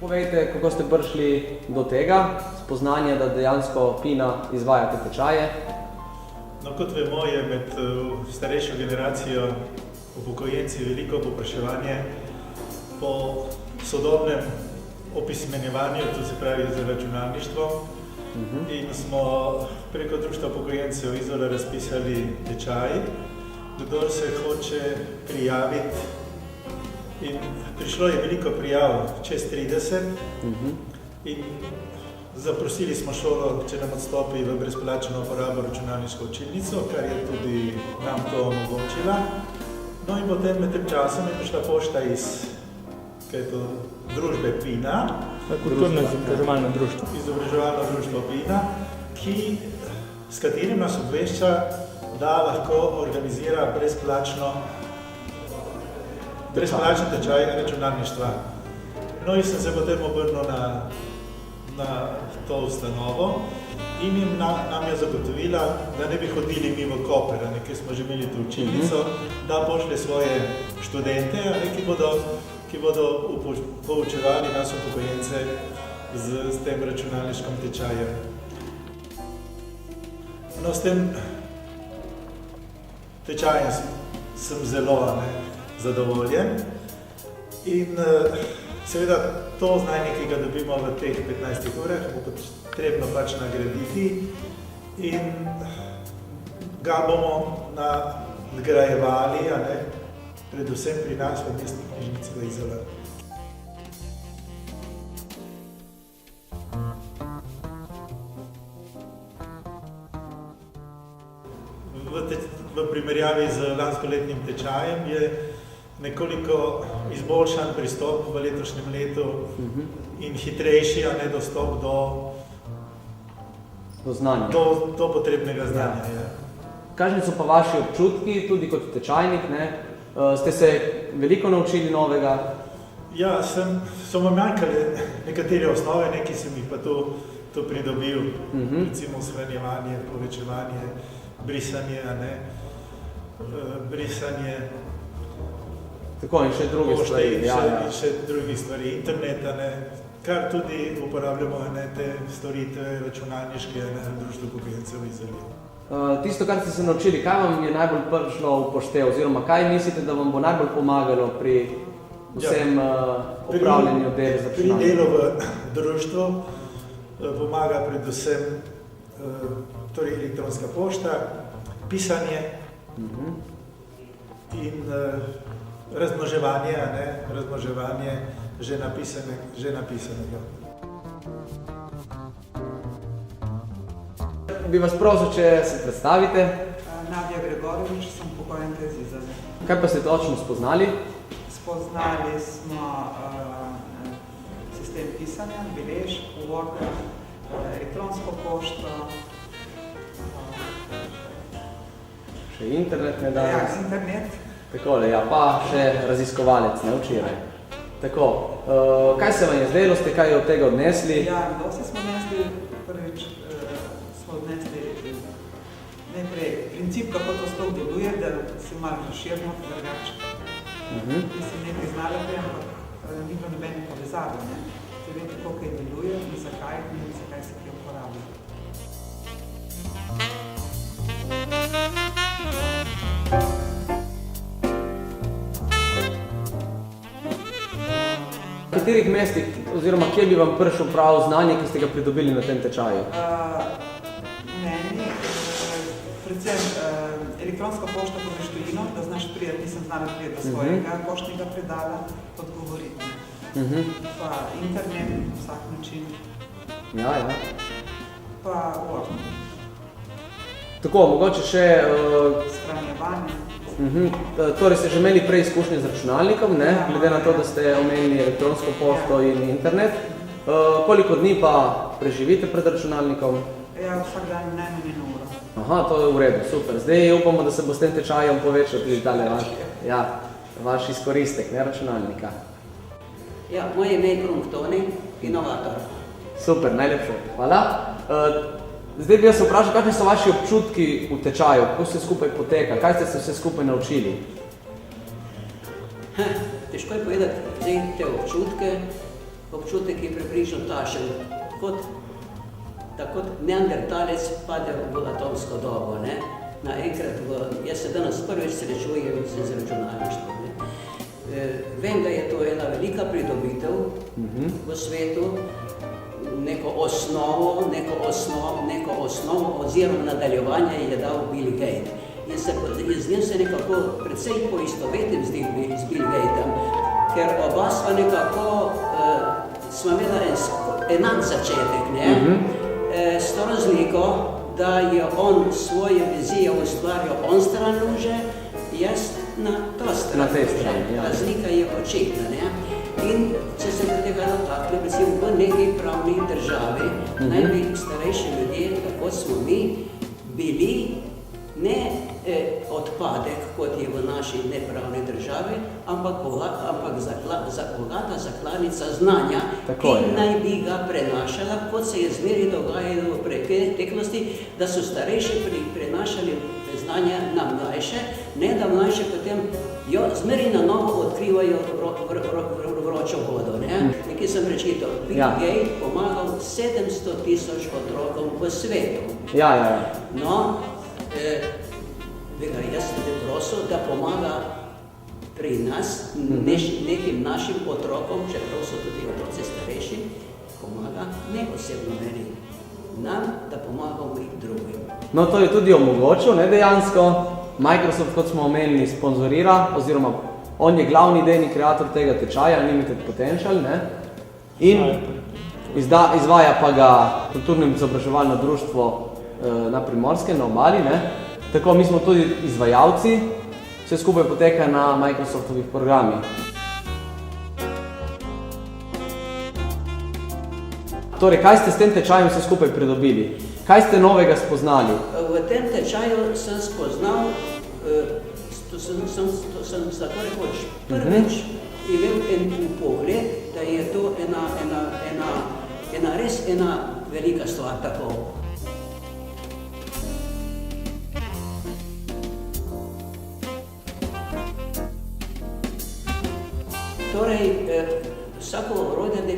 Povejte, kako ste prišli do tega spoznanja, da dejansko Pina izvajate tečaje? No, kot vemo, je med starejšo generacijo upokojenci veliko povpraševanje po sodobnem opismenjevanju, to se pravi za računalništvo. In smo preko Društva upokojencev Izola razpisali tečaj, kdor se hoče prijaviti. In prišlo je veliko prijav, čez 30, in zaprosili smo šolo, če nam odstopi v brezplačno uporabo računalniško učilnico, kar je tudi nam to omogočila. No in potem med tem časom je prišla pošta iz družbe Pina, Kulturno-izobraževalno društvo. Izobraževalno društvo Pina, s katerim nas obvešča, da lahko organizira brezplačen tečaj računalništva. No in sem se potem obrnil na to ustanovo in nam je zagotovila, da ne bi hodili mi v Koper, kjer smo že imeli to učilnico, da pošlje svoje študente, ki bodo poučevali nas upokojence s tem računalniškim tečajem. No, s tem tečajem sem zelo zadovoljen in seveda to znanje, ki ga dobimo v teh 15 urah, bo potrebno pač nagraditi in ga bomo nadgrajevali, predvsem pri nas v mestni knjižnici v Izola. V primerjavi z lanskoletnim tečajem je nekoliko izboljšan pristop v letošnjem letu in hitrejši dostop do potrebnega znanja. Kakšni so pa vaši občutki, tudi kot tečajnik? Ste se veliko naučili novega? Ja, so mi manjkale nekatere osnove, ki sem jih pa to pridobil, recimo shranjevanje, povečevanje, brisanje, Tako in še druge stvari. In še druge stvari, internet, kar tudi uporabljamo te storitve računalniške na Društvu upokojencev Izola. Tisto, kar ste se naučili, kaj vam je najbolj prišlo v poštev, oziroma kaj mislite, da vam bo najbolj pomagalo pri vsem opravljanju del z računalnikom? Pri delu v društvu pomaga predvsem elektronska pošta, pisanje in razmnoževanje že napisanega. Bi vas prosil, če se predstavite. Nadja Gregorovič, sem upokojenka iz Izola. Kaj pa ste točno spoznali? Spoznali smo sistem pisanja, beležk, Word, elektronsko pošto. Še internet ne danes? Ja, internet. Takole, pa še raziskovalec, včeraj. Tako, kaj se vam je zdelo, ste kaj od tega odnesli? Ja, dosti smo odnesli, prvič smo odnesli najprej princip, kako to sploh deluje, da se malo razširimo, drugače. Mislim, nekaj znala prej, ampak ni bilo nobene povezave, Če vete, kako kaj deluje in zakaj se kaj uporablja. V katerih mestih, oziroma kje bi vam prišel prav znanje, ki ste ga pridobili na tem tečaju? Meni, predvsem elektronska pošta po tujino, da znaš prijeti, nisem znala prijeti do svojega poštnega predala, odgovoriti. Pa internet, vsak način. Ja. Pa Word. Tako, mogoče še... Shranjevanje. Torej ste že imeli prej izkušnje z računalnikom, glede na to, da ste omenili elektronsko pošto in internet. Koliko dni pa preživite pred računalnikom? Ja, vsak dan najmanj 1 uro. Aha, to je v redu, super. Zdaj upamo, da se bo s tem tečajem povečal tudi vaš izkoristek, računalnika. Ja, moje ime je Kronk Toni, inovator. Super, najlepše. Hvala. Zdaj bi jaz vprašal, kakšni so vaši občutki v tečaju, kako se skupaj poteka, kaj ste se vse skupaj naučili? Težko je povedati te občutke. občutek je približno takšen, da kot neandertalec pade v atomsko dobo. Ne? Naenkrat, jaz se danes prvič srečujem z računalništvom. Vem, da je to ena velika pridobitev v svetu, neko osnovo oziroma nadaljevanje je dal Bill Gates. In z njim se nekako precej poistovetim z Bill Gatesom, ker oba sva nekako sva imela enak začetek, ne? S to razliko, da je on svoje vizije ustvarjal on stran luže, jaz na to stran. Na tej strani, ja. Razlika je očitna, ne? In če se tega dotakne, recimo v neki pravni državi, naj bi starejši ljudje, tako smo mi, bili ne odpadek, kot je v naši nepravni državi, ampak bogata zaklanica znanja, ki naj bi ga prenašala, kot se je zmeri dogajalo v preteklosti, da so starejši prenašali znanje na mlajše, ne da mlajše potem zmeri na novo odkrivajo vročo vodo. Nekaj sem prečital, Bill Gates pomagal 700,000 otrokom v svetu. No, jaz sem te prosil, da pomaga pri nas, nekim našim otrokom, čeprav so tudi otroci starejši, pomaga ne osebno meni, nam, da pomagamo i drugim. No, to je tudi omogočil, ne dejansko. Microsoft, kot smo omenili, sponzorira, oziroma on je glavni idejni kreator tega tečaja, Limited Potential, ne? In izvaja pa ga kulturno in izobraževalno društvo na Primorskem, na obali, ne? Tako, mi smo tudi izvajalci, vse skupaj poteka na Microsoftovih programih. Torej, kaj ste s tem tečajem vse skupaj pridobili? Kaj ste novega spoznali? V tem tečaju sem spoznal, sem tako rekoč prvič imel en pogled, da je to res ena velika stvar tako. Torej, vsako orodje ne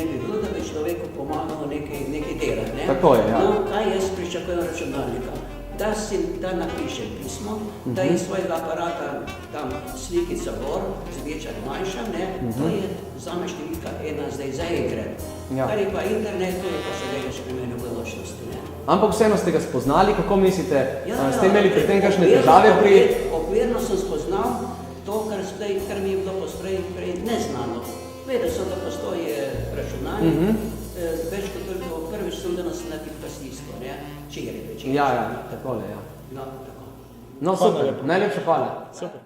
bi bilo, da bi človeku pomagal nekaj delati, ne? Tako je, ja. No, kaj jaz pričakujem računalnika? Da napišem pismo, da iz svojega aparata tam slikica gor, zvečer manjša, ne? To je zame številka ena zdaj zaenkrat. Kar je pa internet, to je pa seveda še pri meni v bodočnosti, ne? Ampak vseeno ste ga spoznali, kako mislite? Ste imeli pri tem kakšne težave pri... Okvirno sem spoznal to, kar mi je bilo prej neznano. Vedel sem, da postoji računalnik, več kot toliko prvič sem danes naredil pasijsko, ne? Čigre. Ja, takole, ja. No, tako. No, super, najlepša hvala. Super.